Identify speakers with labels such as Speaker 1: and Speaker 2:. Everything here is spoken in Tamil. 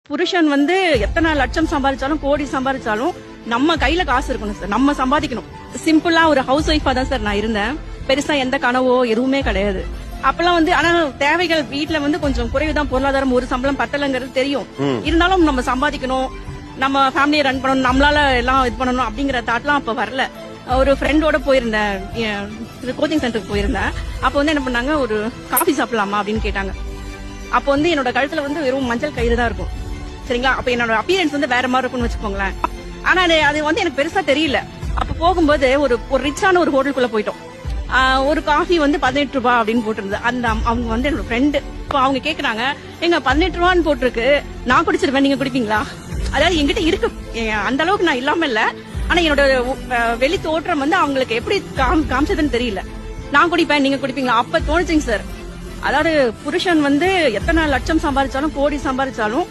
Speaker 1: புருஷன் வந்து எத்தனை லட்சம் சம்பாதிச்சாலும் கோடி சம்பாதிச்சாலும் நம்ம கையில காசு இருக்கணும் சார். நம்ம சம்பாதிக்கணும். சிம்பிளா ஒரு ஹவுஸ் ஒய்ஃபா தான் சார் நான் இருந்தேன். பெருசா எந்த கனவோ எதுவுமே கிடையாது. அப்பெல்லாம் வந்து ஆனா தேவைகள் வீட்டுல வந்து கொஞ்சம் குறைவுதான், பொருளாதாரம் ஒரு சம்பளம் பத்தலங்கிறது தெரியும். இருந்தாலும் நம்ம சம்பாதிக்கணும், நம்ம ஃபேமிலியை ரன் பண்ணணும், நம்மளால எல்லாம் இது பண்ணணும் அப்படிங்கிற தாட்லாம் அப்ப வரல. ஒரு ஃப்ரெண்டோட போயிருந்தேன், கோச்சிங் சென்டருக்கு போயிருந்தேன். அப்ப வந்து என்ன பண்ணாங்க, ஒரு காஃபி சாப்பிடலாமா அப்படின்னு கேட்டாங்க. அப்ப வந்து என்னோட கழுத்துல வந்து வெறும் மஞ்சள் கயிறு தான் இருக்கும், சரிங்களா. அப்ப என்னோட அப்பியரன்ஸ் வந்து வேற மாதிரி இருக்கும்னு வச்சுக்கோங்களேன். ஆனா அது வந்து எனக்கு பெருசா தெரியல. அப்ப போகும்போது ஒரு ரிச்சான ஒரு ஹோட்டலுக்குள்ள போயிட்டோம். ஒரு காஃபி வந்து 18 ரூபாய் அப்படின்னு போட்டிருந்தது. அந்த அவங்க வந்து என்னோட ஃப்ரெண்டு. இப்போ அவங்க கேக்குறாங்க, எங்க 18 ரூபான்னு போட்டிருக்கு, நான் குடிச்சிருவேன், நீங்க குடிப்பீங்களா? அதாவது என்கிட்ட இருக்கு, அந்த அளவுக்கு நான் இல்லாம இல்ல. ஆனா என்னோட வெளி தோற்றம் வந்து அவங்களுக்கு எப்படி காமிச்சதுன்னு தெரியல. நான் குடிப்பேன், நீங்க குடிப்பீங்களா? அப்ப தோணுச்சுங்க சார். அதாவது புருஷன் வந்து எத்தனை லட்சம் சம்பாதிச்சாலும் கோடி சம்பாதிச்சாலும்